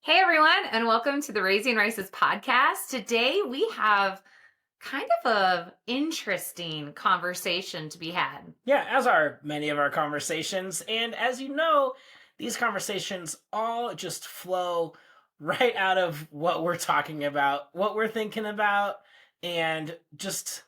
Hey everyone, and welcome to the Raising Rices podcast. Today we have kind of a interesting conversation to be had. Yeah, as are many of our conversations. And as you know, these conversations all just flow right out of what we're talking about, what we're thinking about, and just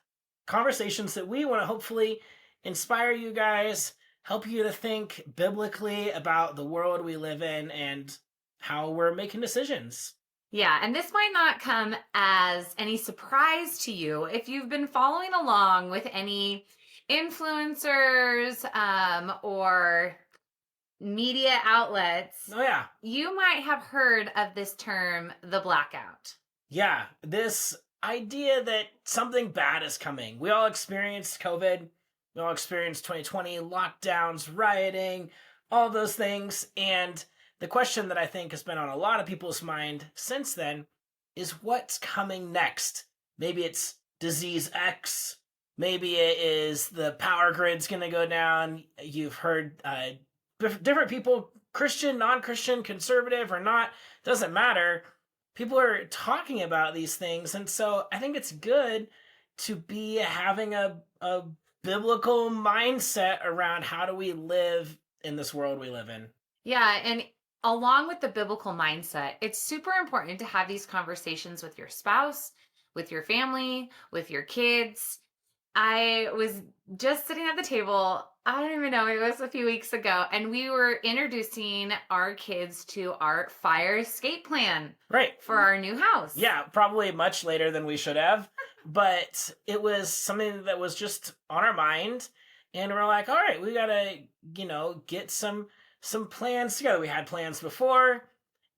conversations that we want to hopefully inspire you guys, help you to think biblically about the world we live in and how we're making decisions. Yeah, and this might not come as any surprise to you if you've been following along with any influencers or media outlets. Oh, yeah. You might have heard of this term, the blackout. Yeah, this idea that something bad is coming. We all experienced COVID. We all experienced 2020 lockdowns, rioting, all those things. And the question that I think has been on a lot of people's mind since then is what's coming next? Maybe it's disease X. Maybe it is the power grid's going to go down. You've heard different people, Christian, non Christian, conservative or not, doesn't matter, people are talking about these things. And so I think it's good to be having a biblical mindset around how do we live in this world we live in. Yeah, and along with the biblical mindset, it's super important to have these conversations with your spouse, with your family, with your kids. I was just sitting at the table, I don't even know, it was a few weeks ago, and we were introducing our kids to our fire escape plan Right. for our new house. Yeah, probably much later than we should have, but it was something that was just on our mind, and we're like, all right, we gotta, get some plans together. We had plans before,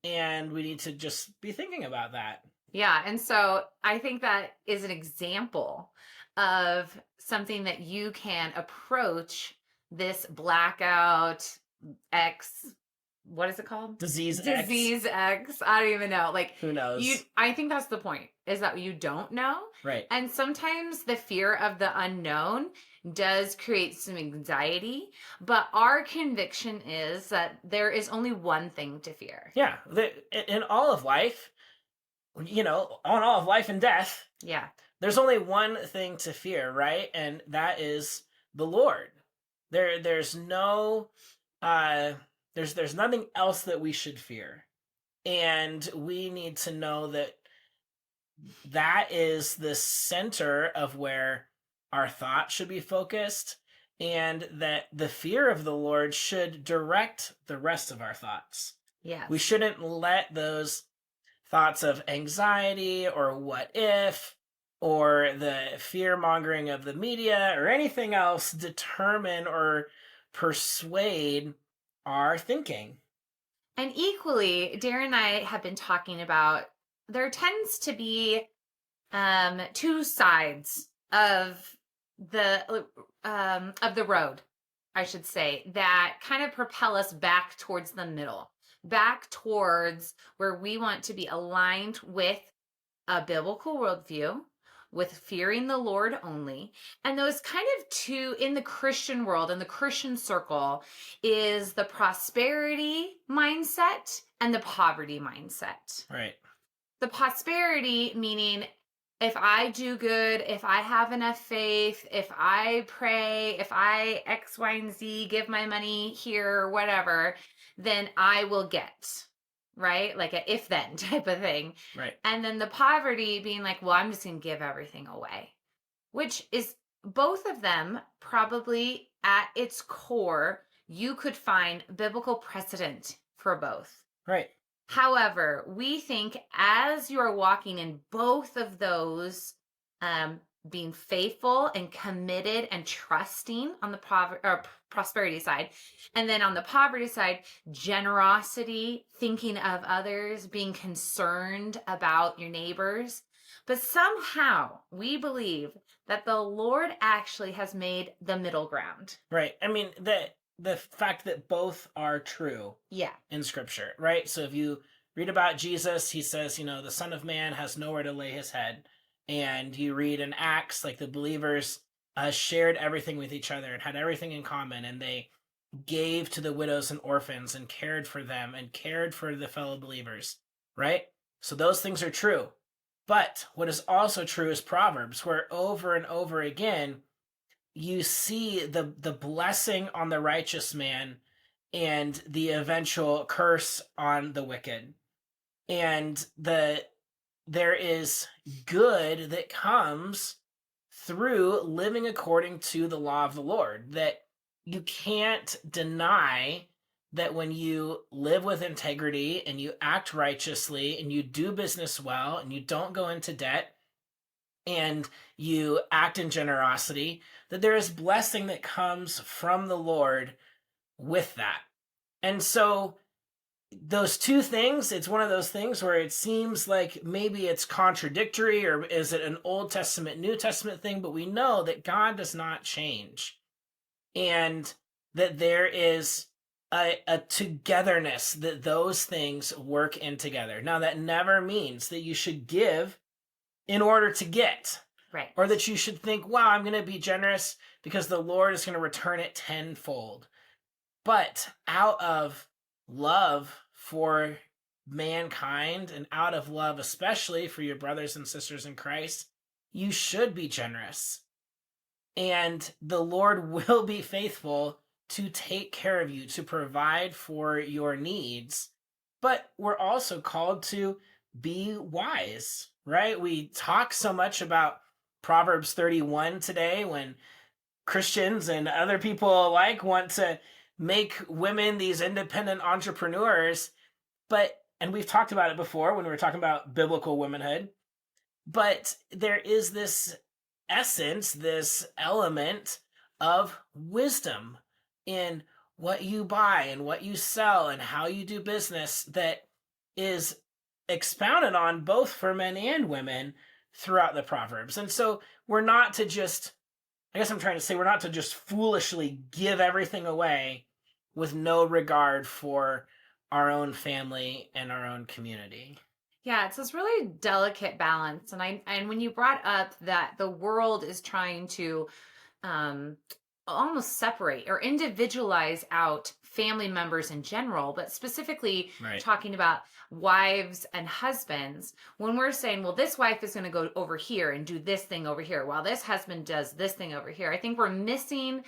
and we need to just be thinking about that. Yeah. And so I think that is an example of something that you can approach this blackout X. What is it called? Disease Disease X. I don't even know. Like, Who knows? I think that's the point, is that you don't know. Right. And sometimes the fear of the unknown does create some anxiety, but our conviction is that there is only one thing to fear. Yeah. In all of life, on all of life and death, Yeah. there's only one thing to fear, right? And that is the Lord. There's no there's nothing else that we should fear. And we need to know that that is the center of where our thought should be focused, and that the fear of the Lord should direct the rest of our thoughts. Yes. We shouldn't let those thoughts of anxiety or what if or the fear mongering of the media or anything else determine or persuade our thinking. And equally, Darren and I have been talking about there tends to be two sides of the road, I should say, that kind of propel us back towards the middle, back towards where we want to be aligned with a biblical worldview, with fearing the Lord only. And those kind of two in the Christian world, in the Christian circle, is the prosperity mindset and the poverty mindset. Right. The prosperity meaning, if I do good, if I have enough faith, if I pray, if I X, Y, and Z, give my money here, whatever, then I will get, right? Like a if then type of thing. Right. And then the poverty being like, well, I'm just going to give everything away, which is both of them probably at its core, you could find biblical precedent for both. Right. However, we think as you are walking in both of those, being faithful and committed and trusting on the prosperity side, and then on the poverty side, generosity, thinking of others, being concerned about your neighbors. But somehow we believe that the Lord actually has made the middle ground. Right. I mean, the fact that both are true. Yeah. In Scripture, right? So if you read about Jesus, he says, the Son of Man has nowhere to lay his head. And you read in Acts, like the believers shared everything with each other and had everything in common, and they gave to the widows and orphans and cared for them and cared for the fellow believers. right? So those things are true. But what is also true is Proverbs, where over and over again you see the blessing on the righteous man and the eventual curse on the wicked. And there is good that comes through living according to the law of the Lord. That you can't deny that when you live with integrity and you act righteously and you do business well and you don't go into debt and you act in generosity, that there is blessing that comes from the Lord with that. And so those two things, it's one of those things where it seems like maybe it's contradictory, or is it an Old Testament, New Testament thing? But we know that God does not change, and that there is a togetherness, that those things work in together. Now, that never means that you should give in order to get, Right. or that you should think, wow, I'm going to be generous because the Lord is going to return it tenfold. But out of love for mankind, and out of love especially for your brothers and sisters in Christ, you should be generous. And the Lord will be faithful to take care of you, to provide for your needs. But we're also called to be wise, right? We talk so much about Proverbs 31 today, when Christians and other people alike want to make women these independent entrepreneurs. And we've talked about it before when we were talking about biblical womanhood, but there is this essence, this element of wisdom in what you buy and what you sell and how you do business that is expounded on both for men and women throughout the Proverbs. And so we're not to just, I guess I'm trying to say, we're not to just foolishly give everything away with no regard for our own family and our own community. Yeah, it's this really delicate balance. And when you brought up that the world is trying to um almost separate or individualize out family members in general, but specifically Right. talking about wives and husbands, when we're saying, well, this wife is going to go over here and do this thing over here while this husband does this thing over here, I think we're missing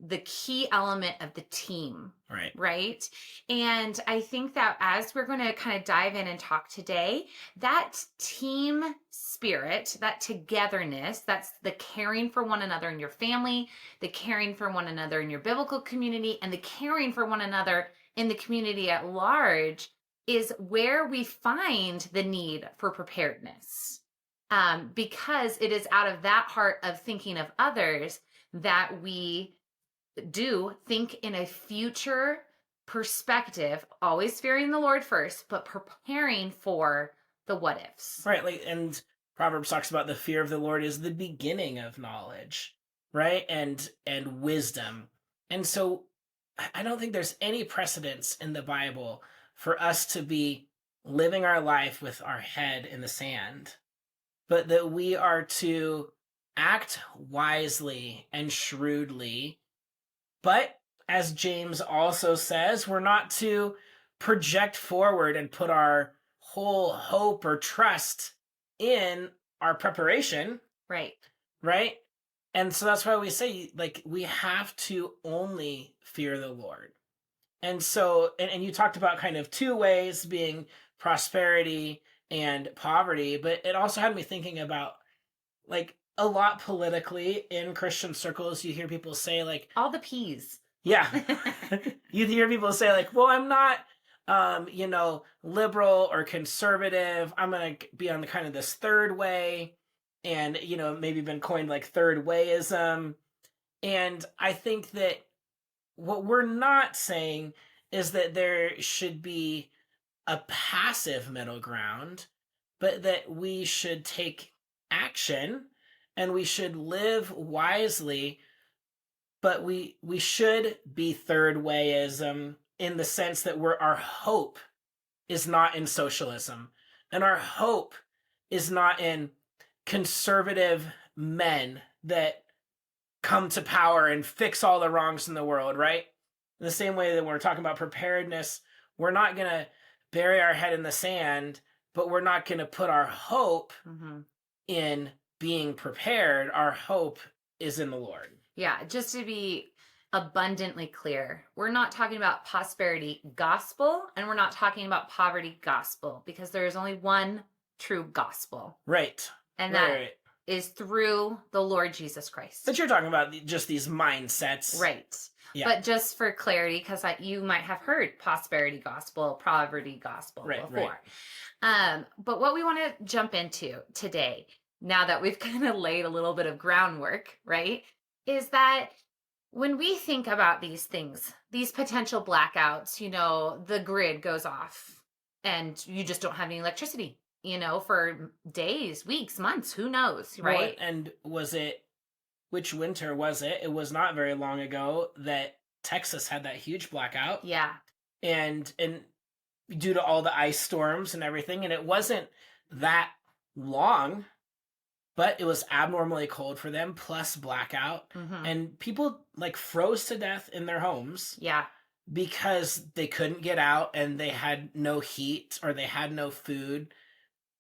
the key element of the team. Right. Right. And I think that as we're going to kind of dive in and talk today, that team spirit, that togetherness, that's the caring for one another in your family, the caring for one another in your biblical community, and the caring for one another in the community at large, is where we find the need for preparedness. Because it is out of that heart of thinking of others that we do think in a future perspective, always fearing the Lord first, but preparing for the what ifs. Right. Like, and Proverbs talks about the fear of the Lord is the beginning of knowledge, right? And wisdom. And so I don't think there's any precedence in the Bible for us to be living our life with our head in the sand, but that we are to act wisely and shrewdly. But as James also says, we're not to project forward and put our whole hope or trust in our preparation. Right. Right. And so that's why we say, like, we have to only fear the Lord. And so, and you talked about kind of two ways, being prosperity and poverty, but it also had me thinking about, like, a lot politically in Christian circles, you hear people say, like, all the P's. Yeah. You hear people say, like, well, I'm not, liberal or conservative. I'm going to be on the kind of this third way, and, maybe been coined like third wayism. And I think that what we're not saying is that there should be a passive middle ground, but that we should take action and we should live wisely, but we should be third wayism in the sense that our hope is not in socialism, and our hope is not in conservative men that come to power and fix all the wrongs in the world, right? In the same way that when we're talking about preparedness, we're not going to bury our head in the sand, but we're not going to put our hope Hmm. in being prepared. Our hope is in the Lord. Yeah, just to be abundantly clear, we're not talking about prosperity gospel and we're not talking about poverty gospel because there is only one true gospel, Right. and Right, that right. is through the Lord Jesus Christ. But you're talking about just these mindsets. Right. Yeah. But just for clarity, because you might have heard prosperity gospel, poverty gospel Right, right. before. But what we want to jump into today, now that we've kind of laid a little bit of groundwork, right, is that when we think about these things, these potential blackouts, the grid goes off and you just don't have any electricity, for days, weeks, months, who knows, Well, right? and which winter was it? It was not very long ago that Texas had that huge blackout, Yeah. and due to all the ice storms and everything, and it wasn't that long, but it was abnormally cold for them plus blackout, Hmm. and people like froze to death in their homes Yeah. because they couldn't get out and they had no heat or they had no food,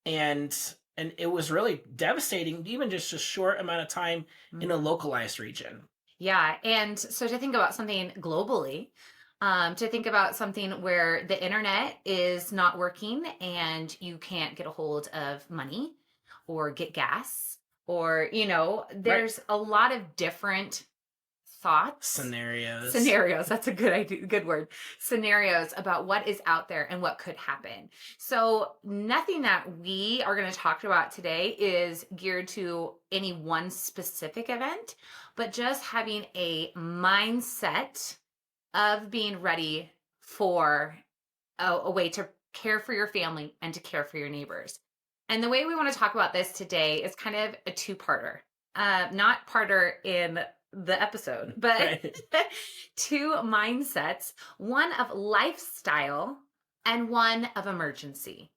and it was really devastating even just a short amount of time in a Mhm. localized region. Yeah. And so to think about something globally, to think about something where the internet is not working and you can't get a hold of money or get gas, or, Right. there's a lot of different thoughts, Scenarios. scenarios. That's a good idea, good word. Scenarios about what is out there and what could happen. So nothing that we are going to talk about today is geared to any one specific event, but just having a mindset of being ready for a way to care for your family and to care for your neighbors. And the way we want to talk about this today is kind of a two-parter. Not parter in the episode, but Right. two mindsets, one of lifestyle and one of emergency.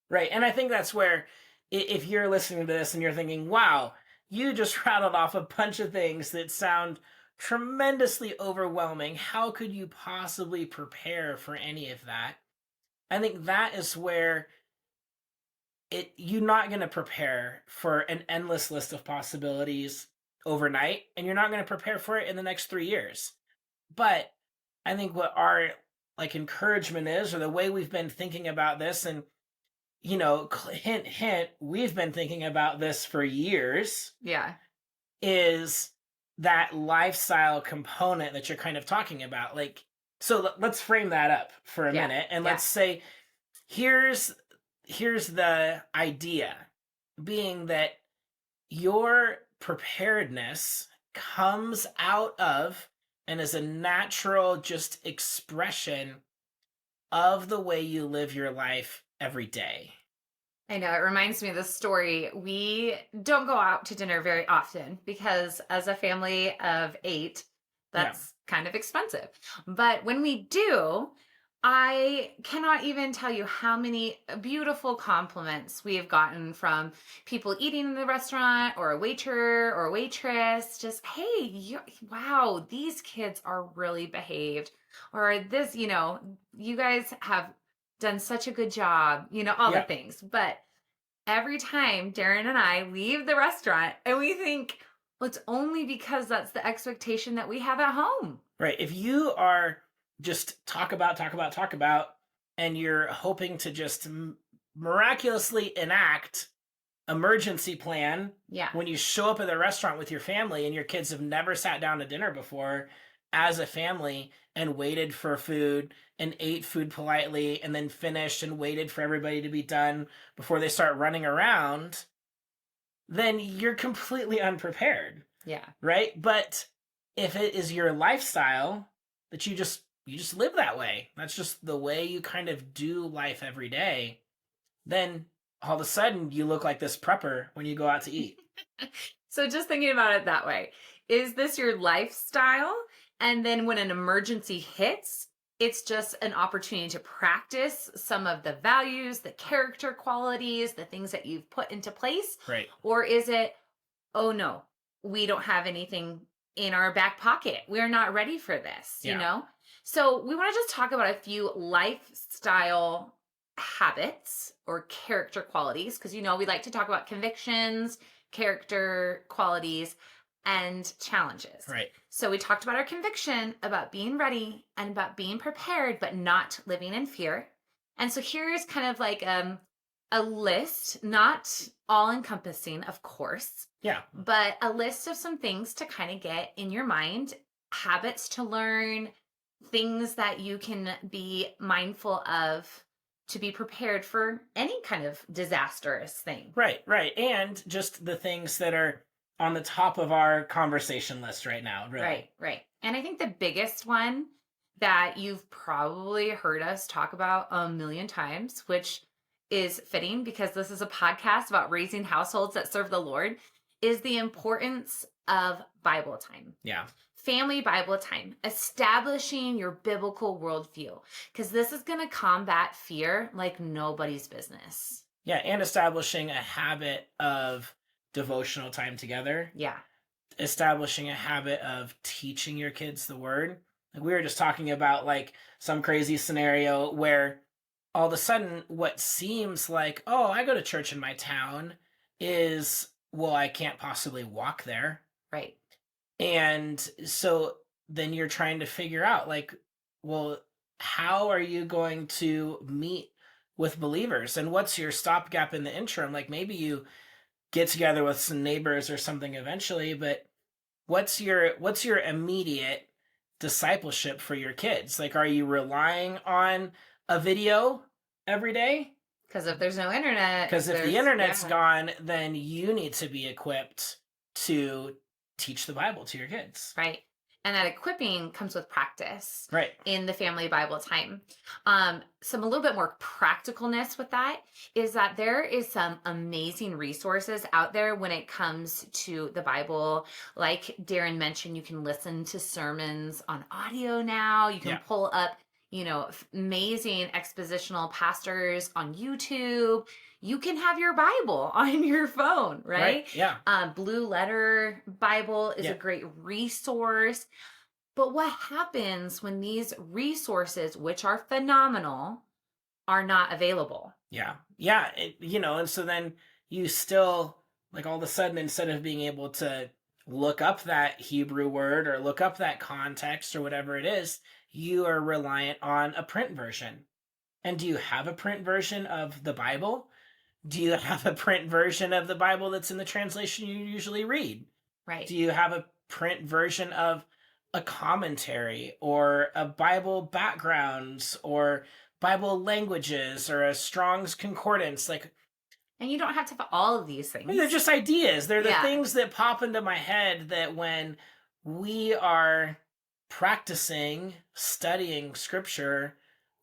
Right. And I think that's where, if you're listening to this and you're thinking, wow, you just rattled off a bunch of things that sound tremendously overwhelming. How could you possibly prepare for any of that? I think that is where you're not going to prepare for an endless list of possibilities overnight, and you're not going to prepare for it in the next 3 years. But I think what our like encouragement is, or the way we've been thinking about this, and hint, hint, we've been thinking about this for years, Yeah. is that lifestyle component that you're kind of talking about. Like, so let's frame that up for a Yeah. minute, and Yeah. let's say, here's the idea being that your preparedness comes out of and is a natural just expression of the way you live your life every day. I know, it reminds me of the story. We don't go out to dinner very often because, as a family of 8, Yeah. that's kind of expensive. But when we do, I cannot even tell you how many beautiful compliments we have gotten from people eating in the restaurant, or a waiter or a waitress. Just, hey, wow, these kids are really behaved. Or this, you guys have done such a good job, all the Yeah. things. But every time Darren and I leave the restaurant and we think, well, it's only because that's the expectation that we have at home. Right. If you are just talk about, talk about, talk about, and you're hoping to just miraculously enact emergency plan Yeah. when you show up at the restaurant with your family and your kids have never sat down to dinner before as a family and waited for food and ate food politely and then finished and waited for everybody to be done before they start running around, then you're completely unprepared. Yeah. Right? But if it is your lifestyle that you just live that way, that's just the way you kind of do life every day, then all of a sudden you look like this prepper when you go out to eat. So just thinking about it that way, is this your lifestyle? And then when an emergency hits, it's just an opportunity to practice some of the values, the character qualities, the things that you've put into place? Right. Or is it, oh no, we don't have anything in our back pocket. We're not ready for this, you Yeah. know? So we want to just talk about a few lifestyle habits or character qualities because, we like to talk about convictions, character qualities, and challenges. Right. So we talked about our conviction, about being ready, and about being prepared, but not living in fear. And so here's kind of like a list, not all encompassing, of course, Yeah. but a list of some things to kind of get in your mind, habits to learn, things that you can be mindful of to be prepared for any kind of disastrous thing. Right, right. And just the things that are on the top of our conversation list right now, Right, really. right. And I think the biggest one that you've probably heard us talk about a million times, which is fitting because this is a podcast about raising households that serve the Lord, is the importance of Bible time. Yeah. Family Bible time, establishing your biblical worldview, because this is going to combat fear like nobody's business. Yeah, and establishing a habit of devotional time together, Yeah. establishing a habit of teaching your kids the word. Like we were just talking about like some crazy scenario where all of a sudden what seems like, oh, I go to church in my town is, well, I can't possibly walk there. Right. And so then you're trying to figure out like, well, how are you going to meet with believers and what's your stopgap in the interim? Like maybe you get together with some neighbors or something eventually, but what's your immediate discipleship for your kids? Like are you relying on a video every day? Because if there's no internet, Because if the there's, internet's yeah. gone, then you need to be equipped to teach the Bible to your kids. Right. And that equipping comes with practice Right. in the family Bible time. Some a little bit more practicalness with that is that there is some amazing resources out there when it comes to the Bible. Like Darren mentioned, you can listen to sermons on audio now. You can Yeah. pull up, amazing expositional pastors on YouTube. You can have your Bible on your phone, right? Yeah. Blue Letter Bible is Yeah. a great resource. But what happens when these resources, which are phenomenal, are not available? Yeah. Yeah. And so then you still, like all of a sudden, instead of being able to look up that Hebrew word or look up that context or whatever it is, you are reliant on a print version. And do you have a print version of the Bible? Do you have a print version of the Bible that's in the translation you usually read? Right. Do you have a print version of a commentary or a Bible backgrounds or Bible languages or a Strong's Concordance? Like, And you don't have to have all of these things. they're just ideas. They're the Yeah. things that pop into my head that when we are practicing studying scripture,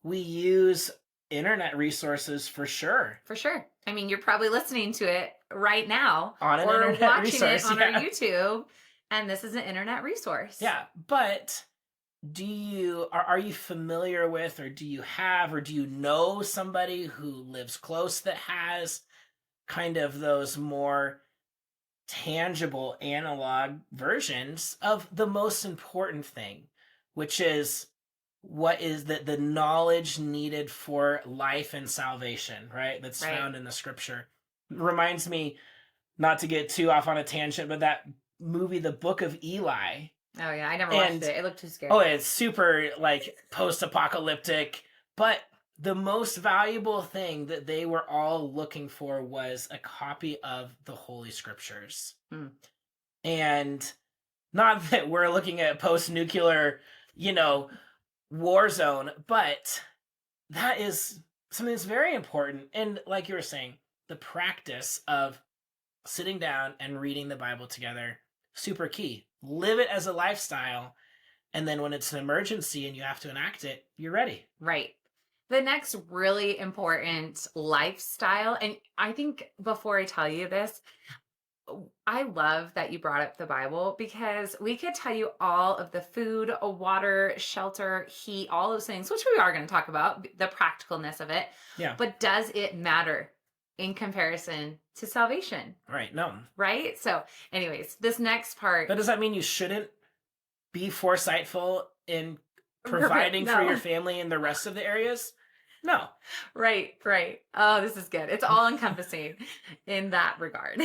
we use internet resources for sure. For sure. I mean, you're probably listening to it right now On an or internet watching resource, it on yeah. our YouTube. And this is an internet resource. Yeah, but are you familiar with or do you have or do you know somebody who lives close that has kind of those more tangible analog versions of the most important thing, which is what is the knowledge needed for life and salvation, right? That's Right. found in the scripture. Reminds me, not to get too off on a tangent, but that movie, The Book of Eli. Oh, yeah. I never watched And- it. It looked too scary. Oh, it's super like post-apocalyptic, but the most valuable thing that they were all looking for was a copy of the Holy Scriptures. Hmm. And not that we're looking at post-nuclear, war zone, but that is something that's very important. And like you were saying, the practice of sitting down and reading the Bible together, super key. Live it as a lifestyle. And then when it's an emergency and you have to enact it, you're ready. Right. The next really important lifestyle, and I think before I tell you this, I love that you brought up the Bible because we could tell you all of the food, water, shelter, heat, all those things, which we are going to talk about, the practicalness of it. Yeah. But does it matter in comparison to salvation? Right. No. Right? So, anyways, this next part. But does that mean you shouldn't be foresightful in Right. providing for your No. family in the rest of the areas? No. Right, right. Oh, this is good. It's all encompassing in that regard.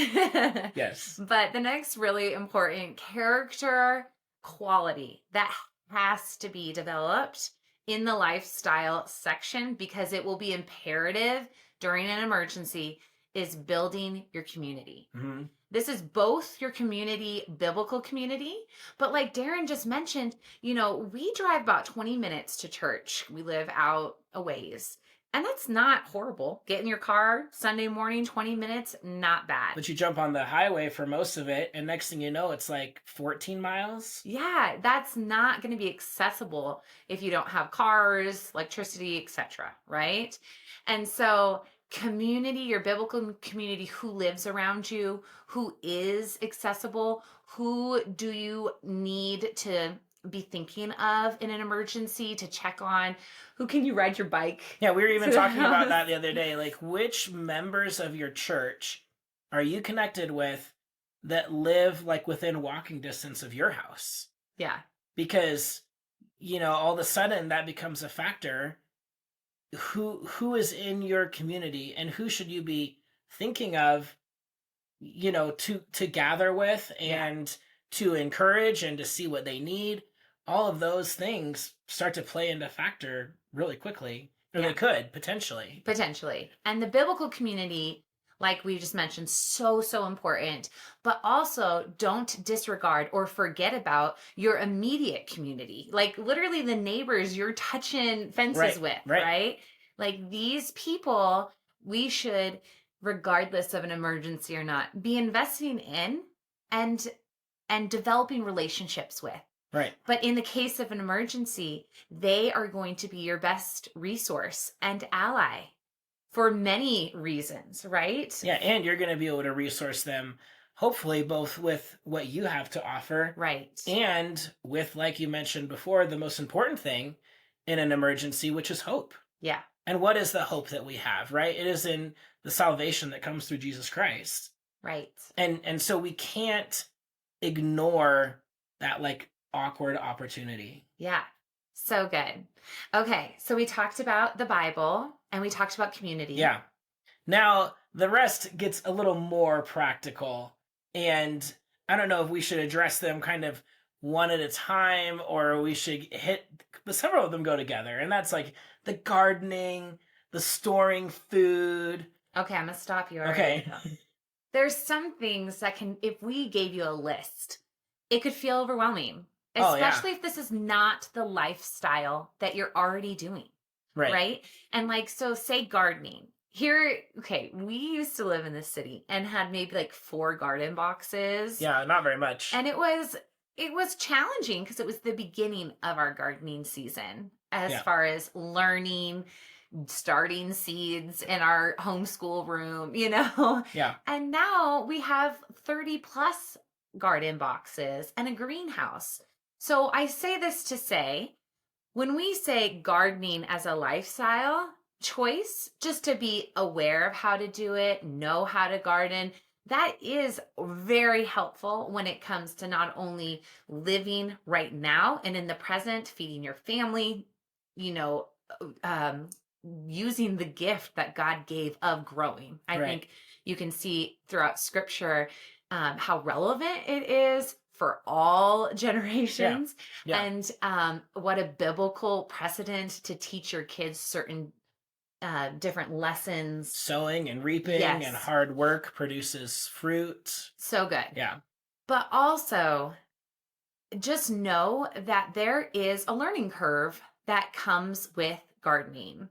Yes. But the next really important character quality that has to be developed in the lifestyle section, because it will be imperative during an emergency, is building your community. Hmm. This is both your community, biblical community, but like Darren just mentioned, we drive about 20 minutes to church. We live out a ways. And that's not horrible. Get in your car Sunday morning, 20 minutes, not bad. But you jump on the highway for most of it, and next thing you know, it's like 14 miles. Yeah, that's not going to be accessible if you don't have cars, electricity, etc., right? And so community, your biblical community, who lives around you, who is accessible, who do you need to be thinking of in an emergency to check on, who can you ride your bike Yeah, we were even to the talking about house? that the other day. Like, which members of your church are you connected with that live like within walking distance of your house? Yeah, Because, all of a sudden that becomes a factor. Who is in your community and who should you be thinking of, to gather with yeah, and to encourage and to see what they need. All of those things start to play into factor really quickly, or they yeah. could potentially. Potentially. And the biblical community, like we just mentioned, so, so important. But also don't disregard or forget about your immediate community, like literally the neighbors you're touching fences Right, with, right. right? Like these people, we should, regardless of an emergency or not, be investing in and developing relationships with. Right. But in the case of an emergency, they are going to be your best resource and ally for many reasons, right? Yeah, and you're going to be able to resource them, hopefully, both with what you have to offer Right. and with, like you mentioned before, the most important thing in an emergency, which is hope. Yeah. And what is the hope that we have, right? It is in the salvation that comes through Jesus Christ. Right. And so we can't ignore that like awkward opportunity. Yeah. So good. Okay. So we talked about the Bible and we talked about community. Yeah. Now, the rest gets a little more practical, and I don't know if we should address them kind of one at a time or we should hit, but several of them go together, and that's like the gardening, the storing food. Okay. I'm going to stop you right Okay. now. There's some things that can, if we gave you a list, it could feel overwhelming, Oh, yeah. especially if this is not the lifestyle that you're already doing. Right. Right. And like, so say gardening here. Okay. We used to live in the city and had maybe like 4 garden boxes. Yeah, not very much. And it was challenging because it was the beginning of our gardening season as Yeah. far as learning, starting seeds in our homeschool room, Yeah. And now we have 30 plus garden boxes and a greenhouse. So I say this to say, when we say gardening as a lifestyle choice, just to be aware of how to do it, know how to garden, that is very helpful when it comes to not only living right now and in the present, feeding your family, you know, um, using the gift that God gave of growing. I Right. think you can see throughout scripture how relevant it is for all generations. Yeah. And what a biblical precedent to teach your kids certain different lessons. Sowing and reaping and Yes. hard work produces fruit. So good. Yeah. But also, just know that there is a learning curve that comes with gardening.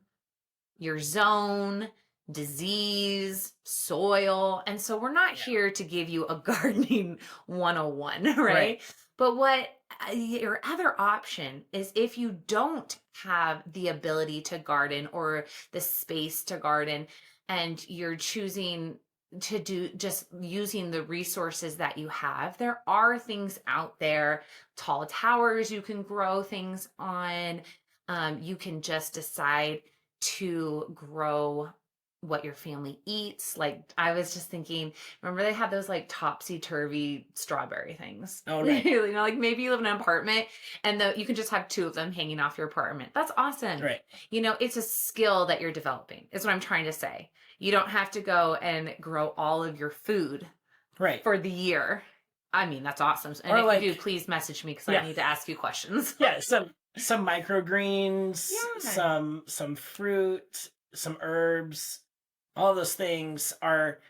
Your zone, disease, soil. And so we're not Yeah. here to give you a gardening 101, right? Right. But what your other option is, if you don't have the ability to garden or the space to garden, and you're choosing to do just using the resources that you have, there are things out there, tall towers you can grow things on. You can just decide to grow what your family eats. Like I was just thinking, remember they had those like topsy-turvy strawberry things? Oh, right. Like maybe you live in an apartment and you can just have two of them hanging off your apartment. That's awesome. Right. It's a skill that you're developing, is what I'm trying to say. You don't have to go and grow all of your food Right. for the year. I mean, that's awesome. And Or if like, you do, please message me because I yeah. need to ask you questions. Yeah, some microgreens, Yeah. some fruit, some herbs, all those things are.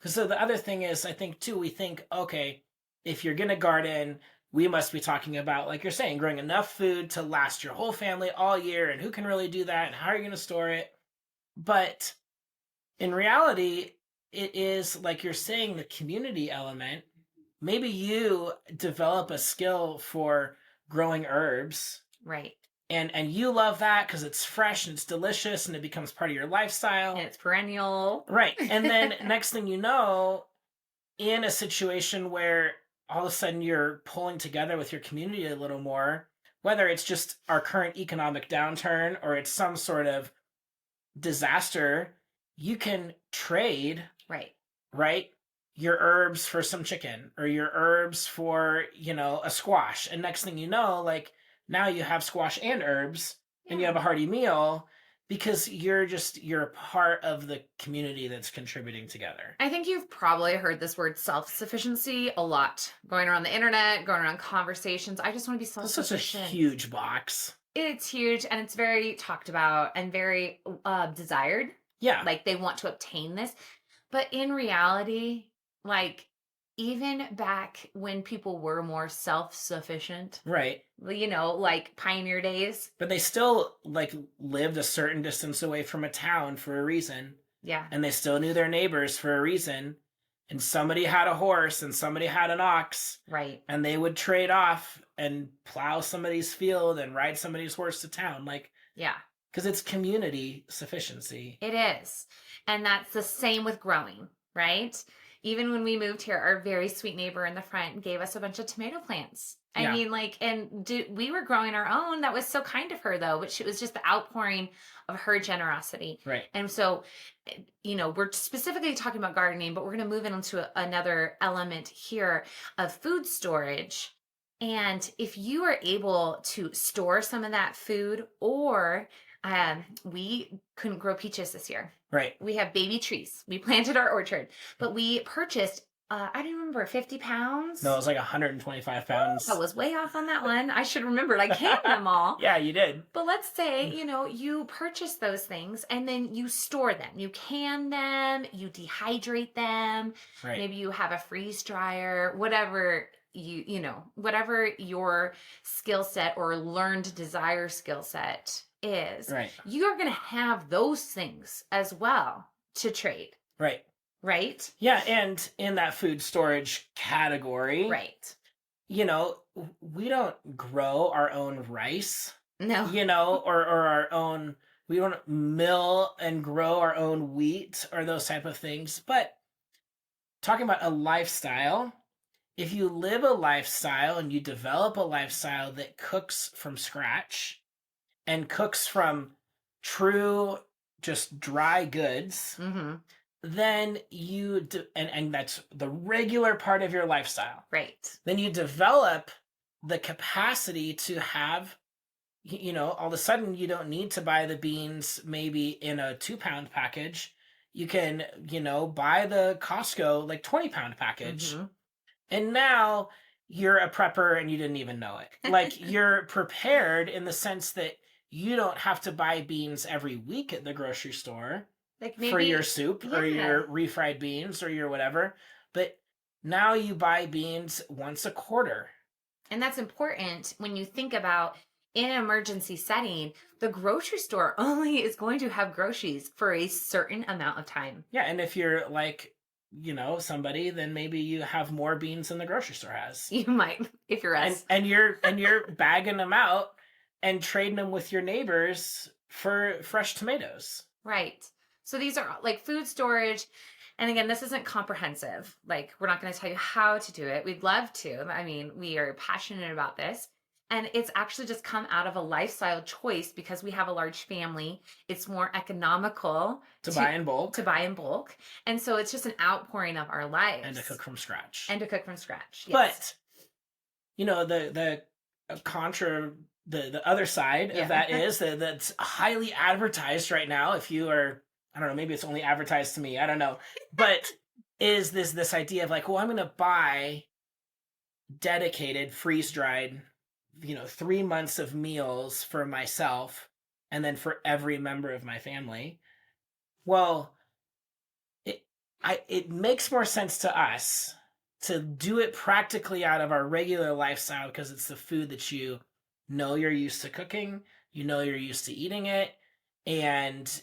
So the other thing is, I think too, we think, okay, if you're gonna garden, we must be talking about, like you're saying, growing enough food to last your whole family all year, and who can really do that, and how are you gonna store it? But in reality, it is like you're saying, the community element. Maybe you develop a skill for growing herbs, Right. and you love that because it's fresh and it's delicious and it becomes part of your lifestyle. And it's perennial. Right. And then next thing you know, in a situation where all of a sudden you're pulling together with your community a little more, whether it's just our current economic downturn or it's some sort of disaster, you can trade, Right. right? Your herbs for some chicken, or your herbs for, a squash. And next thing you know, like, now you have squash and herbs, and you have a hearty meal because you're a part of the community that's contributing together. I think you've probably heard this word self-sufficiency a lot going around the internet, going around conversations. I just want to be It's such a self-sufficient. huge box. It's huge and it's very talked about and very desired. Yeah. Like they want to obtain this. But in reality, like even back when people were more self-sufficient, Right. like pioneer days. But they still like lived a certain distance away from a town for a reason. Yeah. And they still knew their neighbors for a reason. And somebody had a horse and somebody had an ox. Right. And they would trade off and plow somebody's field and ride somebody's horse to town. Like, yeah. Because it's community sufficiency. It is. And that's the same with growing, right? Even when we moved here, our very sweet neighbor in the front gave us a bunch of tomato plants. I mean, we were growing our own. That was so kind of her, though, but it was just the outpouring of her generosity. Right. And so, we're specifically talking about gardening, but we're going to move into another element here of food storage. And if you are able to store some of that food, or we couldn't grow peaches this year. Right. We have baby trees. We planted our orchard, but we purchased, I don't remember, 50 pounds? No, it was like 125 pounds. I was way off on that one. I should remember. I canned them all. Yeah, you did. But let's say, you purchase those things and then you store them. You can them, you dehydrate them. Right. Maybe you have a freeze dryer, whatever whatever your skill set or learned desire skill set is, right, you're going to have those things as well to trade. Right. Right? Yeah, and in that food storage category, right, we don't grow our own rice. No. Or our own, we don't mill and grow our own wheat or those type of things. But talking about a lifestyle, if you live a lifestyle and you develop a lifestyle that cooks from scratch and cooks from true, just dry goods, mm-hmm. then and that's the regular part of your lifestyle. Right. Then you develop the capacity to have, all of a sudden you don't need to buy the beans maybe in a 2-pound package. You can, buy the Costco like 20-pound package. Mm-hmm. And now you're a prepper and you didn't even know it. Like you're prepared in the sense that you don't have to buy beans every week at the grocery store, like maybe, for your soup or your refried beans or your whatever. But now you buy beans once a quarter. And that's important when you think about, in an emergency setting, the grocery store only is going to have groceries for a certain amount of time. Yeah, and if you're like, somebody, then maybe you have more beans than the grocery store has. You might, if you're us. And you're bagging them out and trading them with your neighbors for fresh tomatoes. Right. So these are like food storage. And again, this isn't comprehensive. Like, we're not going to tell you how to do it. We'd love to. I mean, we are passionate about this. And it's actually just come out of a lifestyle choice because we have a large family. It's more economical To to buy in bulk buy in bulk. And so it's just an outpouring of our and to lives. cook from scratch. And to cook from scratch. Yes. But the contra the other side of Yeah. that is that that's highly advertised right now. If you are, I don't know, maybe it's only advertised to me, I don't know, but is this idea of like, well, I'm going to buy dedicated freeze dried 3 months of meals for myself and then for every member of my family. Well, it it makes more sense to us to do it practically out of our regular lifestyle because it's the food that you're used to cooking, you're used to eating it, and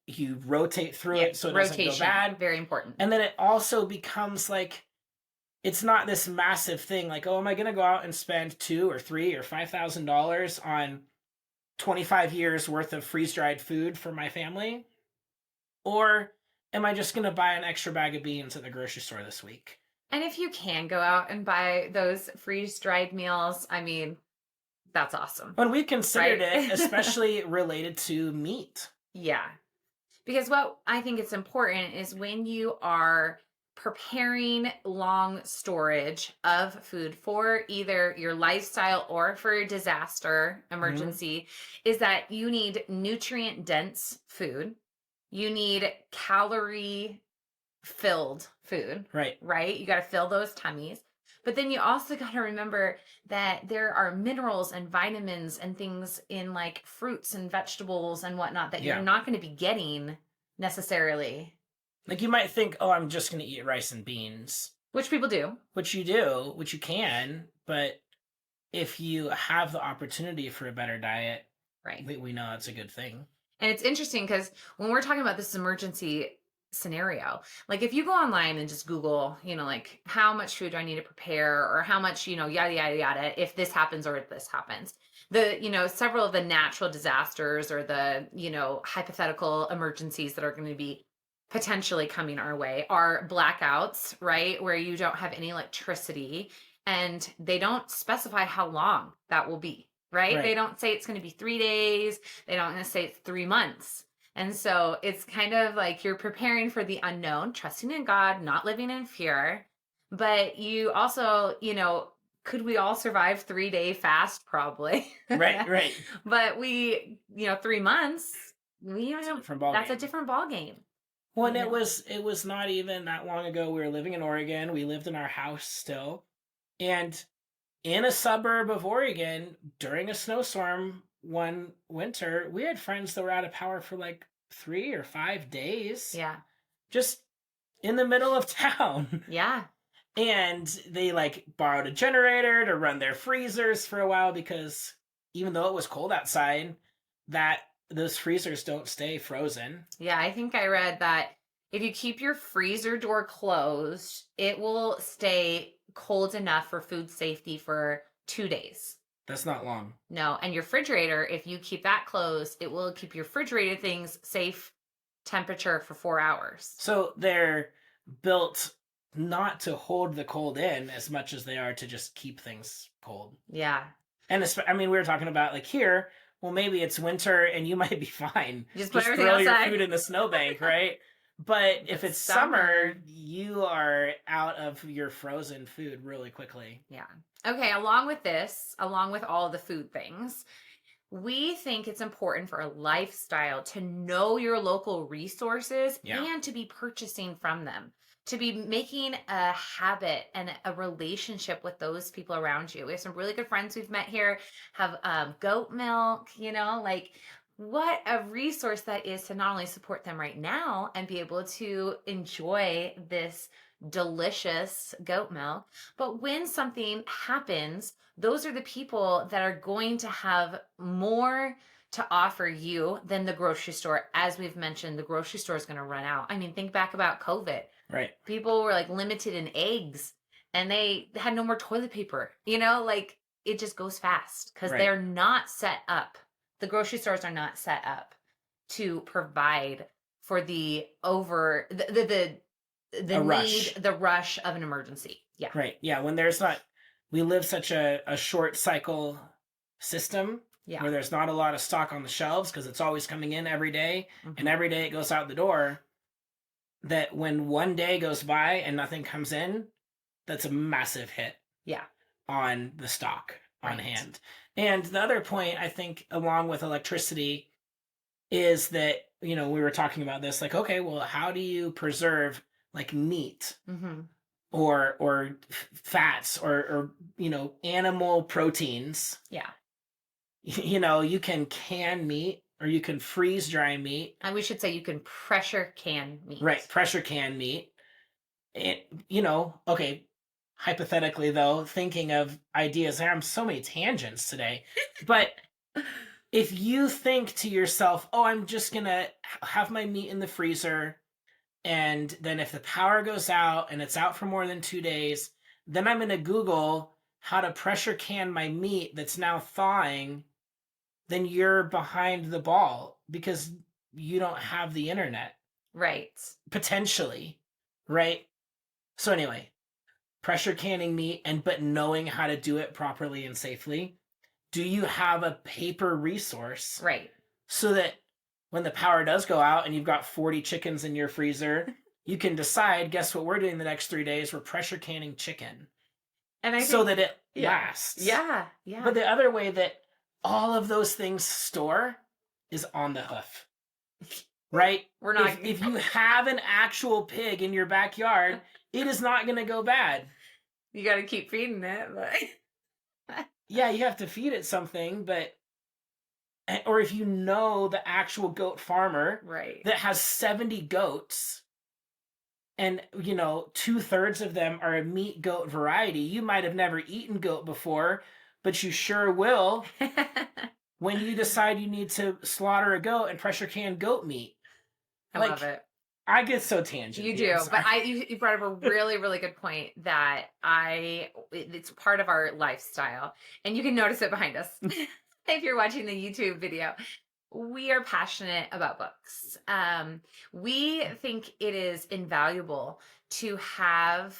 you rotate through Yeah. it so it doesn't go Rotation. bad. Very important. And then it also becomes like it's not this massive thing like, oh, am I going to go out and spend two or three or $5,000 on 25 years worth of freeze dried food for my family? Or am I just going to buy an extra bag of beans at the grocery store this week? And if you can go out and buy those freeze dried meals, I mean, that's awesome. When we considered Right? it, especially related to meat. Yeah. Because what I think it's important is when you are preparing long storage of food for either your lifestyle or for a disaster Mhm. emergency, is that you need nutrient dense food. You need calorie filled food, Right. right? You got to fill those tummies. But then you also got to remember that there are minerals and vitamins and things in like fruits and vegetables and whatnot that you're Yeah. not going to be getting necessarily, Like you might think, oh, I'm just going to eat rice and beans, which people do. which you do, which you can. But if you have the opportunity for a better diet, Right. we know it's a good thing. And it's interesting because when we're talking about this emergency scenario, like if you go online and just Google, like how much food do I need to prepare or how much, yada, yada, yada, if this happens or if this happens. Several of the natural disasters or the, hypothetical emergencies that are going to be potentially coming our way are blackouts, right? Where you don't have any electricity and they don't specify how long that will be, right? They Right. don't say it's going to be 3 days. They don't going to say it's 3 months. And so it's kind of like you're preparing for the unknown, trusting in God, not living in fear. But you also, could we all survive 3 day fast? Probably. Right. But 3 months, It's a different ball that's a game. different ball game. Well, and it was not even that long ago. We were living in Oregon. We lived in our house still. And in a suburb of Oregon, during a snowstorm one winter, we had friends that were out of power for like 3 or 5 days. Yeah. Just in the middle of town. Yeah. And they like borrowed a generator to run their freezers for a while because even though it was cold outside, that those freezers don't stay frozen. Yeah, I think I read that if you keep your freezer door closed, it will stay cold enough for food safety for 2 days. That's not long. No, and your refrigerator, if you keep that closed, it will keep your refrigerated things safe temperature for 4 hours. So they're built not to hold the cold in as much as they are to just keep things cold. Yeah. And we were talking about like here, well, maybe it's winter and you might be fine. Just put everything throw outside. your food in the snowbank, right? But if it's summer, you are out of your frozen food really quickly. Yeah. Okay, along with all the food things, we think it's important for a lifestyle to know your local resources and to be purchasing from them, to be making a habit and a relationship with those people around you. We have some really good friends we've met here, have goat milk, like what a resource that is to not only support them right now and be able to enjoy this delicious goat milk, but when something happens, those are the people that are going to have more to offer you than the grocery store. As we've mentioned, the grocery store is going to run out. I mean, think back about COVID. Right. People were like limited in eggs and they had no more toilet paper. Like it just goes fast because they're not set up. The grocery stores are not set up to provide for the rush. the rush of an emergency. Yeah. Right. Yeah. When there's not, we live such a short cycle system Yeah. where there's not a lot of stock on the shelves because it's always coming in every day and every day it goes out the door, that when one day goes by and nothing comes in, that's a massive hit Yeah. on the stock on Right. hand. And the other point, I think, along with electricity, is that, we were talking about this, like, okay, well, how do you preserve like meat Mm-hmm. or fats or animal proteins? Yeah. You can meat or you can freeze dry meat. And we should say you can pressure can meat. Right, pressure can meat. Okay, hypothetically though, thinking of ideas, there are so many tangents today, but if you think to yourself, oh, I'm just gonna have my meat in the freezer, and then if the power goes out and it's out for more than 2 days, then I'm gonna Google how to pressure can my meat that's now thawing, then you're behind the ball because you don't have the internet, Right. potentially, right? So anyway, pressure canning meat but knowing how to do it properly and safely. Do you have a paper resource Right. so that when the power does go out and you've got 40 chickens in your freezer, you can decide, guess what we're doing the next 3 days? We're pressure canning chicken. And I so think, that it yeah. lasts. Yeah. Yeah. But the other way that all of those things store is on the hoof. Right? We're not If you have an actual pig in your backyard, it is not going to go bad. You got to keep feeding it, but Yeah, you have to feed it something, or if you know the actual goat farmer right. that has 70 goats and 2/3 of them are a meat goat variety, you might have never eaten goat before, but you sure will when you decide you need to slaughter a goat and pressure can goat meat. I love it. I get so tangent. You do, but you brought up a really, really good point that it's part of our lifestyle, and you can notice it behind us if you're watching the YouTube video. We are passionate about books. We think it is invaluable to have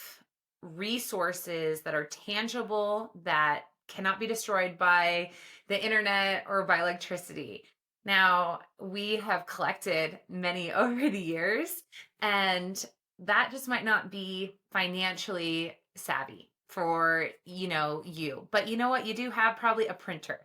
resources that are tangible, that cannot be destroyed by the internet or by electricity. Now, we have collected many over the years, and that just might not be financially savvy for, you. But you know what? You do have probably a printer.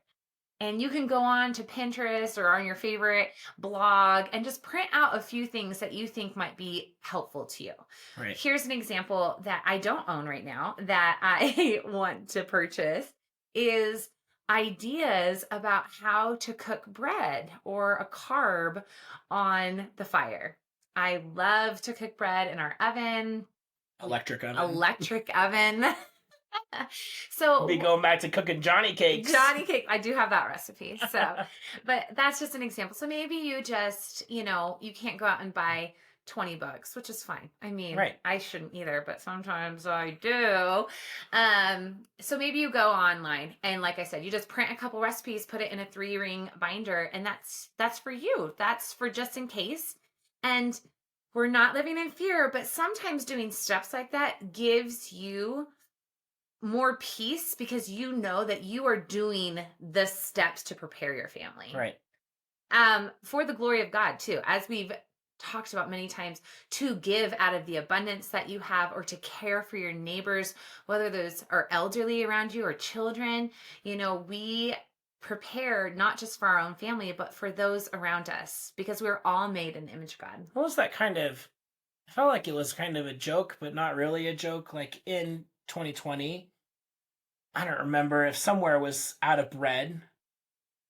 And you can go on to Pinterest or on your favorite blog and just print out a few things that you think might be helpful to you. Right. Here's an example that I don't own right now that I want to purchase is ideas about how to cook bread or a carb on the fire. I love to cook bread in our oven. Electric oven. So be going back to cooking Johnny cakes. I do have that recipe. So, but that's just an example. So maybe you just, you can't go out and buy 20 books, which is fine. I mean, right. I shouldn't either, but sometimes I do. So maybe you go online and, like I said, you just print a couple recipes, put it in a 3-ring binder, and that's for you. That's for just in case. And we're not living in fear, but sometimes doing steps like that gives you more peace because you know that you are doing the steps to prepare your family. Right. For the glory of God too, as we've talked about many times, to give out of the abundance that you have, or to care for your neighbors, whether those are elderly around you or children. We prepare not just for our own family, but for those around us, because we're all made in the image of God. What was that I felt like it was kind of a joke, but not really a joke. Like in 2020, I don't remember if somewhere was out of bread,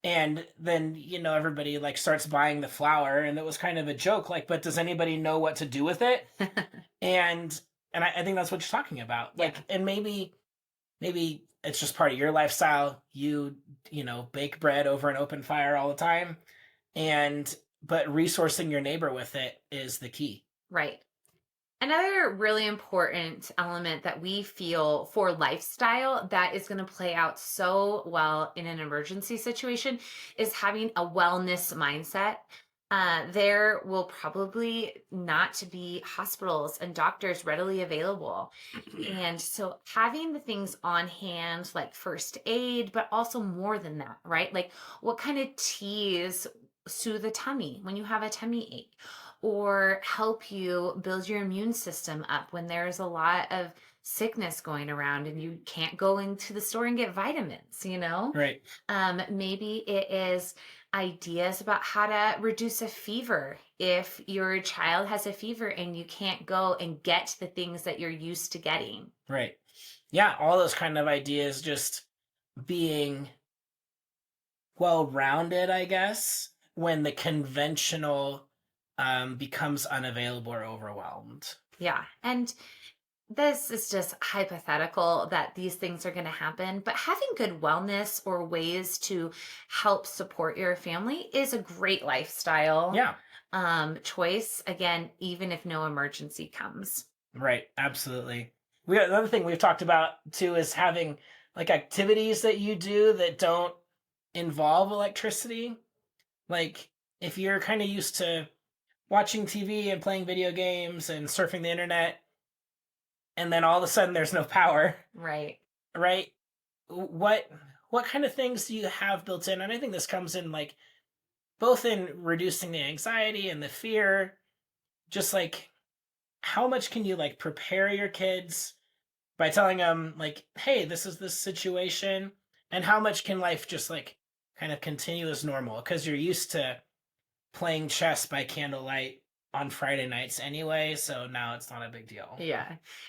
and then everybody like starts buying the flour, and it was kind of a joke, like, but does anybody know what to do with it? and I think that's what you're talking about. Like, yeah. And maybe it's just part of your lifestyle. You bake bread over an open fire all the time, but resourcing your neighbor with it is the key. Right. Another really important element that we feel for lifestyle that is going to play out so well in an emergency situation is having a wellness mindset. there will probably not to be hospitals and doctors readily available. And so having the things on hand, like first aid, but also more than that, right? Like what kind of teas soothe the tummy when you have a tummy ache, or help you build your immune system up when there's a lot of sickness going around and you can't go into the store and get vitamins, you know? Right. Maybe it is ideas about how to reduce a fever if your child has a fever and you can't go and get the things that you're used to getting. Right. Yeah, all those kind of ideas just being well rounded, I guess, when the conventional becomes unavailable or overwhelmed. Yeah. And this is just hypothetical that these things are going to happen, but having good wellness or ways to help support your family is a great lifestyle Yeah, choice. Again, even if no emergency comes. right. Absolutely. Another thing we've talked about too is having like activities that you do that don't involve electricity. Like if you're kind of used to watching TV and playing video games and surfing the internet, and then all of a sudden there's no power, Right. right? What what kind of things do you have built in? And I think this comes in like both in reducing the anxiety and the fear, just like how much can you like prepare your kids by telling them like, hey, this is this situation, and how much can life just like kind of continue as normal because you're used to playing chess by candlelight on Friday nights anyway, so now it's not a big deal. Yeah.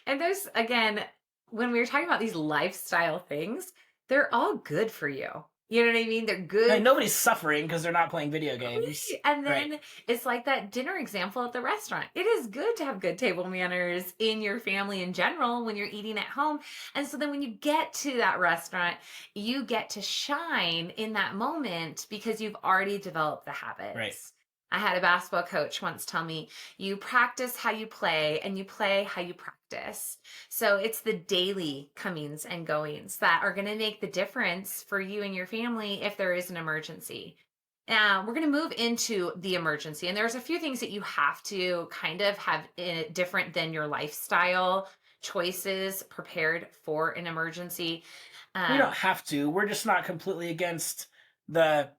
And there's, again, when we were talking about these lifestyle things, they're all good for you. You know what I mean? They're Like good. nobody's suffering because they're not playing video games. Right. And Right. then it's like that dinner example at the restaurant. It is good to have good table manners in your family in general when you're eating at home. And so then when you get to that restaurant, you get to shine in that moment because you've already developed the Right. habits. I had a basketball coach once tell me, you practice how you play and you play how you practice. So it's the daily comings and goings that are going to make the difference for you and your family if there is an emergency. We're going to move into the emergency, and there's a few things that you have to kind of have different than your lifestyle choices prepared for an emergency. We Um, don't have to. We're just not completely against the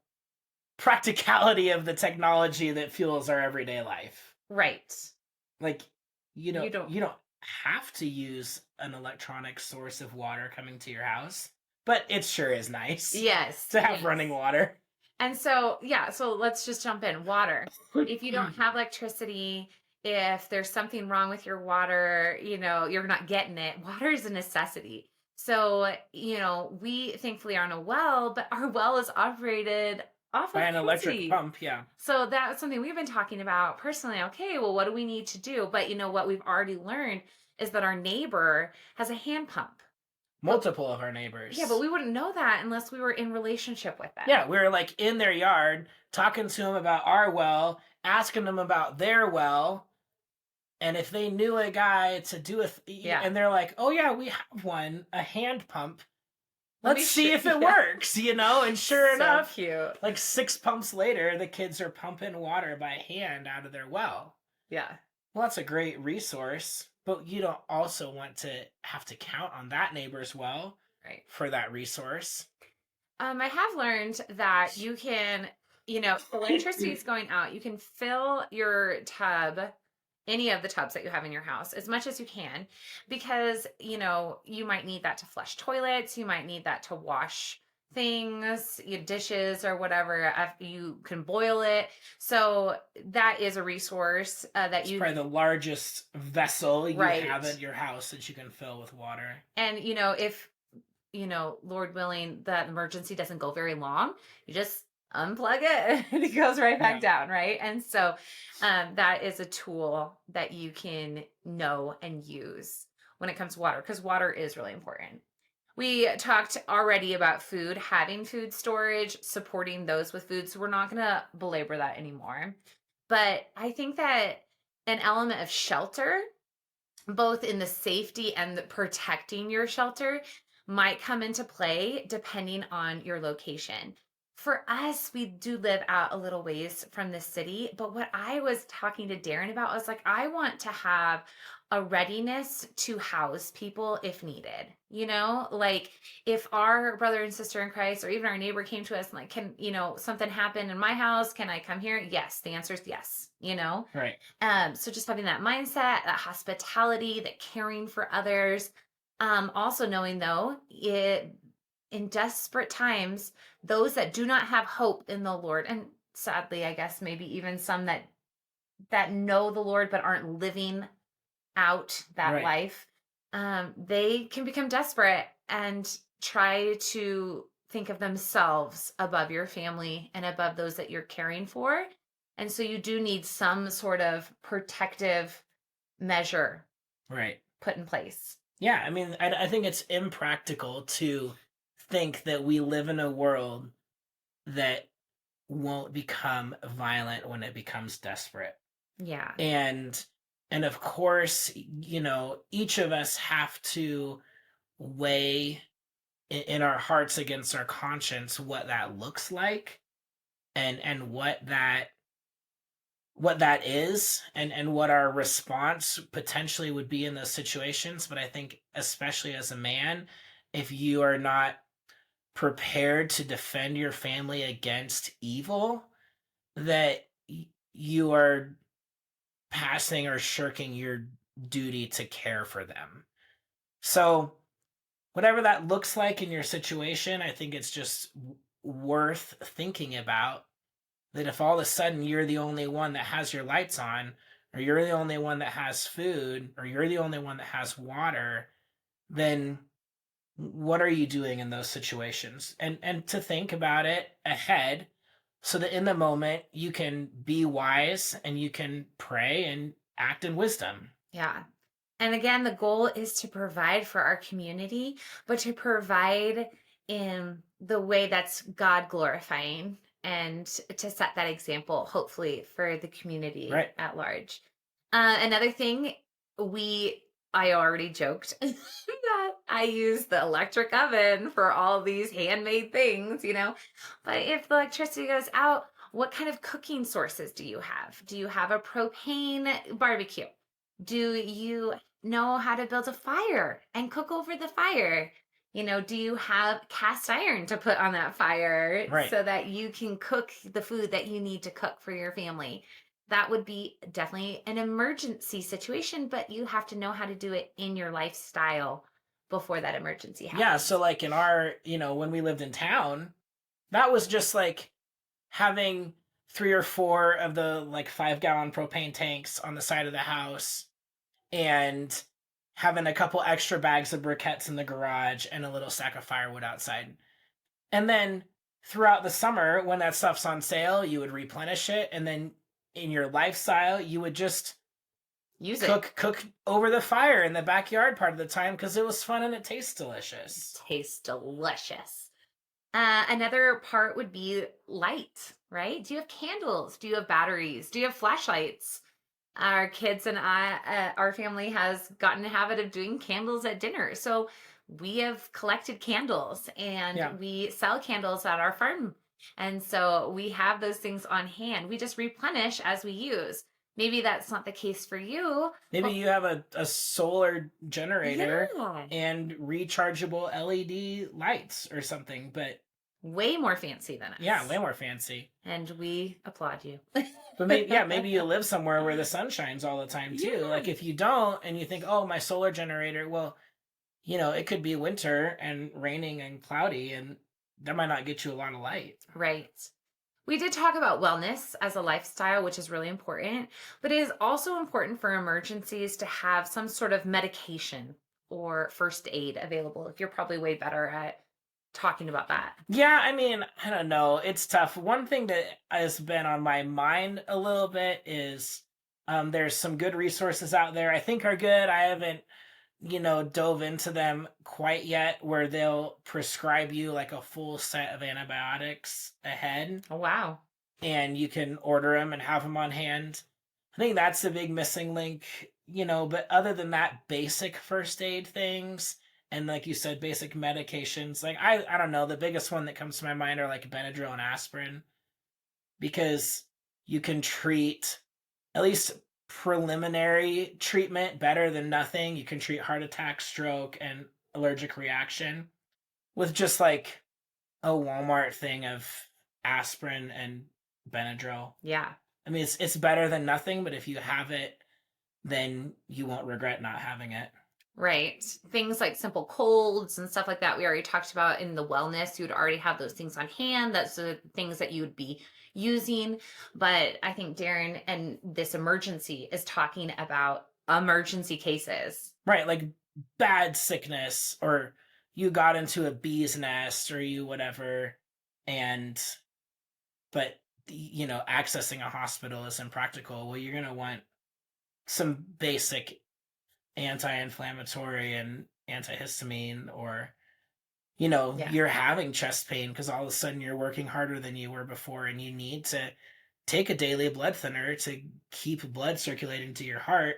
practicality of the technology that fuels our everyday life. right. Like You don't. you don't have to use an electronic source of water coming to your house, but it sure is nice Yes. to have Yes. running water. And so, yeah, so let's just jump in. Water. If you don't have electricity, if there's something wrong with your water, you're not getting it. Water is a necessity. So, we thankfully are on a well, but our well is operated off By an electric electricity. pump, yeah. So that's something we've been talking about personally. Okay, well, what do we need to do? But you know what we've already learned is that our neighbor has a hand pump. But Multiple of our yeah, but neighbors. we wouldn't know that unless we were in relationship with them. Yeah, we were like in their yard talking to them about our well, asking them about their well, and if they knew a guy to do Yeah. and they're like, "Oh yeah, we have one, a hand pump. Let me Let's see if it yeah. works," And sure So enough, cute. like 6 pumps later, the kids are pumping water by hand out of their well. Yeah. Well, that's a great resource, but you don't also want to have to count on that neighbor's well Right. for that resource. I have learned that you can, if electricity is going out, you can fill your tub, any of the tubs that you have in your house, as much as you can, because, you might need that to flush toilets, you might need that to wash things, your dishes or whatever. You can boil it. So that is a resource that It's probably the largest vessel you right. have at your house that you can fill with water. And, if Lord willing, that emergency doesn't go very long, you just unplug it and it goes right back down, right? And so that is a tool that you can know and use when it comes to water, because water is really important. We talked already about food, having food storage, supporting those with food. So we're not going to belabor that anymore. But I think that an element of shelter, both in the safety and the protecting your shelter, might come into play depending on your location. For us, we do live out a little ways from the city, but what I was talking to Darren about was like, I want to have a readiness to house people if needed. Like if our brother and sister in Christ or even our neighbor came to us and like, can, something happen in my house? Can I come here? Yes. The answer is yes. Right. So just having that mindset, that hospitality, that caring for others. Also knowing though, in desperate times, those that do not have hope in the Lord, and sadly, I guess maybe even some that know the Lord but aren't living out that Right. life, they can become desperate and try to think of themselves above your family and above those that you're caring for. And so you do need some sort of protective measure Right. put in place. Yeah, I mean, I think it's impractical to think that we live in a world that won't become violent when it becomes desperate. Yeah. And of course, each of us have to weigh in our hearts against our conscience what that looks like, and what that is, and what our response potentially would be in those situations. But I think especially as a man, if you are not prepared to defend your family against evil, that you are passing or shirking your duty to care for them. So whatever that looks like in your situation, I think it's just worth thinking about, that if all of a sudden you're the only one that has your lights on, or you're the only one that has food, or you're the only one that has water, then what are you doing in those situations? And to think about it ahead, so that in the moment you can be wise and you can pray and act in wisdom. Yeah. And again, the goal is to provide for our community, but to provide in the way that's God glorifying and to set that example, hopefully, for the community Right. at large. Another thing, I already joked that I use the electric oven for all these handmade things. But if the electricity goes out, what kind of cooking sources do you have? Do you have a propane barbecue? Do you know how to build a fire and cook over the fire? Do you have cast iron to put on that fire Right. so that you can cook the food that you need to cook for your family? That would be definitely an emergency situation, but you have to know how to do it in your lifestyle before that emergency Yeah, so happens. like in our, when we lived in town, that was just like having 3 or 4 of the like 5-gallon propane tanks on the side of the house, and having a couple extra bags of briquettes in the garage and a little sack of firewood outside. And then throughout the summer, when that stuff's on sale, you would replenish it. And then in your lifestyle, you would just Use it. cook over the fire in the backyard part of the time, because it was fun and it tastes delicious. Tastes delicious. Another part would be light, right? Do you have candles? Do you have batteries? Do you have flashlights? Our kids and our family has gotten a habit of doing candles at dinner. So we have collected candles and Yeah. we sell candles at our farm. And so we have those things on hand. We just replenish as we use. Maybe that's not the case for you, Maybe but you have a solar generator yeah, and rechargeable LED lights or something, but way more fancy than yeah, way us. more fancy. And we applaud you. But maybe you live somewhere where the sun shines all the time too. Like Yeah. if you don't and you think, "Oh, my solar generator," well, it could be winter and raining and cloudy, and that might not get you a lot of light. Right. We did talk about wellness as a lifestyle, which is really important, but it is also important for emergencies to have some sort of medication or first aid available. If you're probably way better at talking about that. Yeah, I mean, I don't know. It's tough. One thing that has been on my mind a little bit is, there's some good resources out there I think are good. I haven't, dove into them quite yet, where they'll prescribe you like a full set of antibiotics ahead, Oh, wow. and you can order them and have them on hand. I think that's the big missing link, but other than that, basic first aid things And like you said, basic medications. Like I don't know, the biggest one that comes to my mind are like Benadryl and aspirin, because you can treat at least preliminary treatment better than nothing. You can treat heart attack, stroke, and allergic reaction with just like a Walmart thing of aspirin and Benadryl. Yeah. I mean, it's better than nothing, but if you have it, then you won't regret not having it. Right. Things like simple colds and stuff like that, we already talked about in the wellness. You would already have those things on hand. That's the things that you would be using. But I think Darren and this emergency is talking about emergency cases. Right, like bad sickness, or you got into a bee's nest, or you whatever, and but accessing a hospital is impractical. Well, you're gonna want some basic anti-inflammatory and antihistamine, or Yeah. you're having chest pain because all of a sudden you're working harder than you were before, and you need to take a daily blood thinner to keep blood circulating to your heart,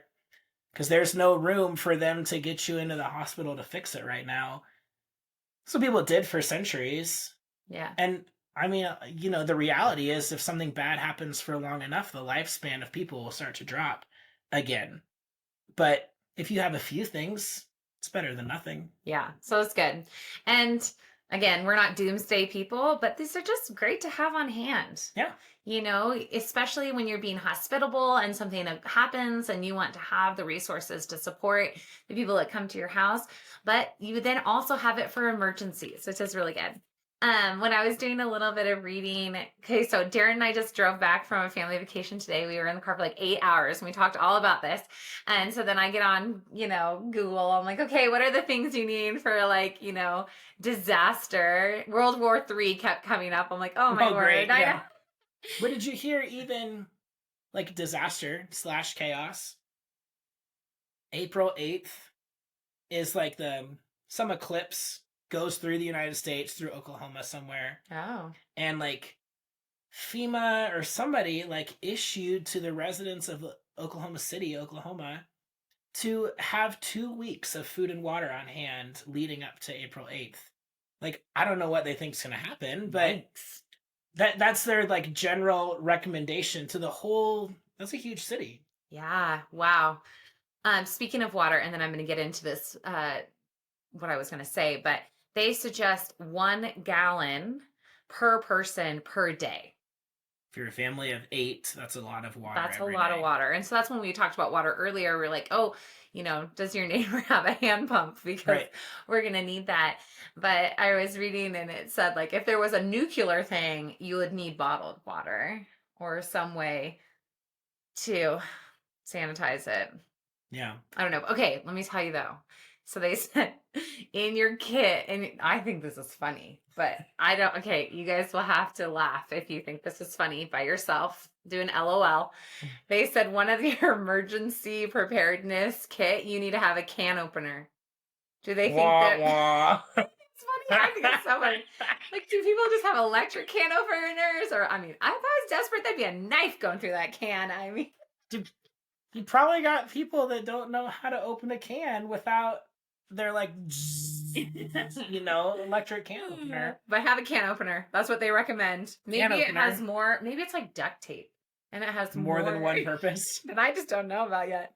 because there's no room for them to get you into the hospital to fix it right now. So people did for centuries. Yeah. And I mean, the reality is if something bad happens for long enough, the lifespan of people will start to drop again. But if you have a few things, it's better than nothing. Yeah. So it's good. And again, we're not doomsday people, but these are just great to have on hand. Yeah. Especially when you're being hospitable and something happens and you want to have the resources to support the people that come to your house, but you then also have it for emergencies, which is really good. When I was doing a little bit of reading, okay, so Darren and I just drove back from a family vacation today. We were in the car for like 8 hours and we talked all about this. And so then I get on, Google. I'm like, okay, what are the things you need for like, disaster? World War III kept coming up. I'm like, oh my word. Great, yeah. But did you hear even like disaster/chaos? April 8th is like some eclipse goes through the United States, through Oklahoma somewhere. Oh. And like FEMA or somebody like issued to the residents of Oklahoma City, Oklahoma, to have 2 weeks of food and water on hand leading up to April 8th. Like, I don't know what they think's going to happen, but that's their like general recommendation to the whole. That's a huge city. Yeah. Wow. Speaking of water, and then I'm going to get into this, what I was going to say, but they suggest 1 gallon per person per day. If you're a family of 8, that's a lot of water. That's a lot of water. And so that's when we talked about water earlier. We're like, oh, does your neighbor have a hand pump? Because we're going to need that. But I was reading and it said, like, if there was a nuclear thing, you would need bottled water or some way to sanitize it. Yeah. I don't know. Okay, let me tell you though. So they said in your kit, and I think this is funny, but okay, you guys will have to laugh if you think this is funny by yourself. Do an LOL. They said one of your emergency preparedness kit, you need to have a can opener. Do they think that it's funny? I think it's so funny. Like, do people just have electric can openers? Or, I mean, if I was desperate, there'd be a knife going through that can. I mean, you probably got people that don't know how to open a can without their like electric can opener. But have a can opener. That's what they recommend. Maybe it has more. Maybe it's like duct tape, and it has more than one purpose that I just don't know about yet.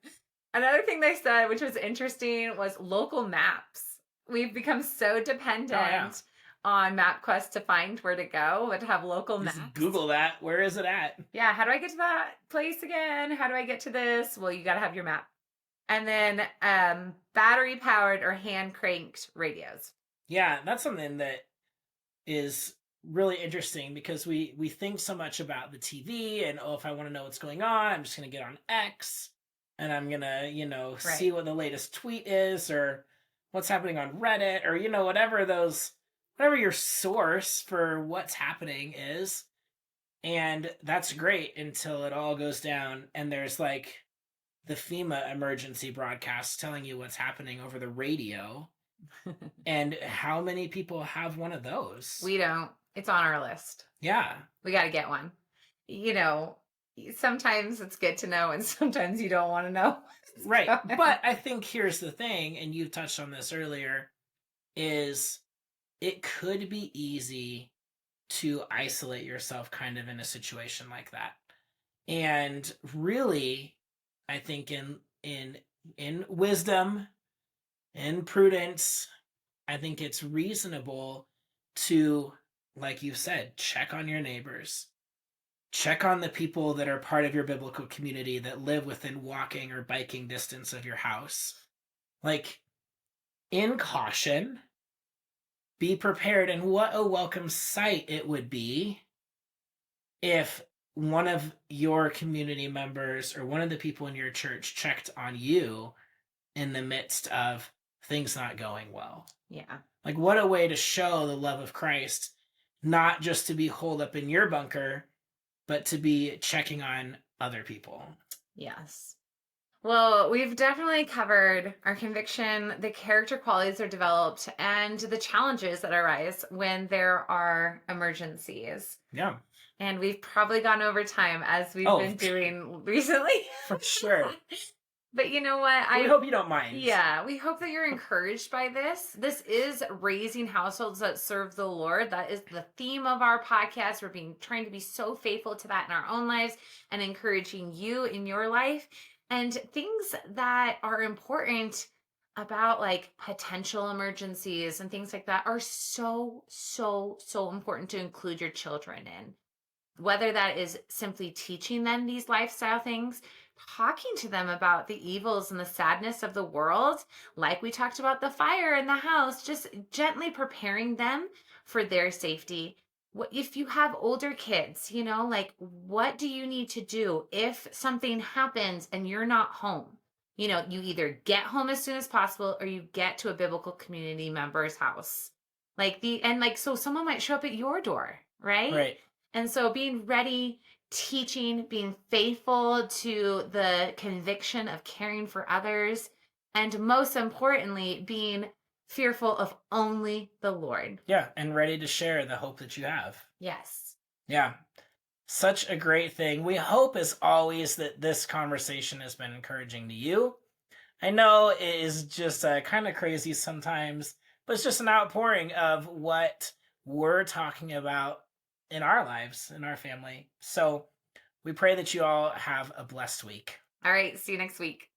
Another thing they said, which was interesting, was local maps. We've become so dependent on MapQuest to find where to go, but to have local maps. Google that. Where is it at? Yeah. How do I get to that place again? How do I get to this? Well, you got to have your map. And then battery powered or hand cranked radios. Yeah, that's something that is really interesting, because we think so much about the TV and, if I want to know what's going on, I'm just going to get on X and I'm going to, see what the latest tweet is, or what's happening on Reddit, or, whatever your source for what's happening is. And that's great until it all goes down and there's like the FEMA emergency broadcast telling you what's happening over the radio. And how many people have one of those? We don't. It's on our list. Yeah. We got to get one. Sometimes it's good to know and sometimes you don't want to know. Right. But I think here's the thing, and you touched on this earlier. is it could be easy to isolate yourself kind of in a situation like that. And really, I think in wisdom and prudence, I think it's reasonable to, like you said, check on your neighbors. Check on the people that are part of your biblical community that live within walking or biking distance of your house. Like, in caution, be prepared. And what a welcome sight it would be if one of your community members or one of the people in your church checked on you in the midst of things not going well. Yeah. Like, what a way to show the love of Christ, not just to be holed up in your bunker, but to be checking on other people. Yes. Well, we've definitely covered our conviction, the character qualities are developed, and the challenges that arise when there are emergencies. Yeah. And we've probably gone over time as we've Oh, been doing recently. for sure. But you know what? We hope you don't mind. Yeah, we hope that you're encouraged by this. This is raising households that serve the Lord. That is the theme of our podcast. We're trying to be so faithful to that in our own lives and encouraging you in your life. And things that are important about like potential emergencies and things like that are so, so, so important to include your children in. Whether that is simply teaching them these lifestyle things, talking to them about the evils and the sadness of the world, like we talked about the fire in the house, just gently preparing them for their safety. If you have older kids, like what do you need to do if something happens and you're not home? You either get home as soon as possible or you get to a biblical community member's house. So someone might show up at your door, right? Right. And so being ready, teaching, being faithful to the conviction of caring for others, and most importantly, being fearful of only the Lord. Yeah, and ready to share the hope that you have. Yes. Yeah. Such a great thing. We hope, as always, that this conversation has been encouraging to you. I know it is just kind of crazy sometimes, but it's just an outpouring of what we're talking about in our lives, in our family. So we pray that you all have a blessed week. All right. See you next week.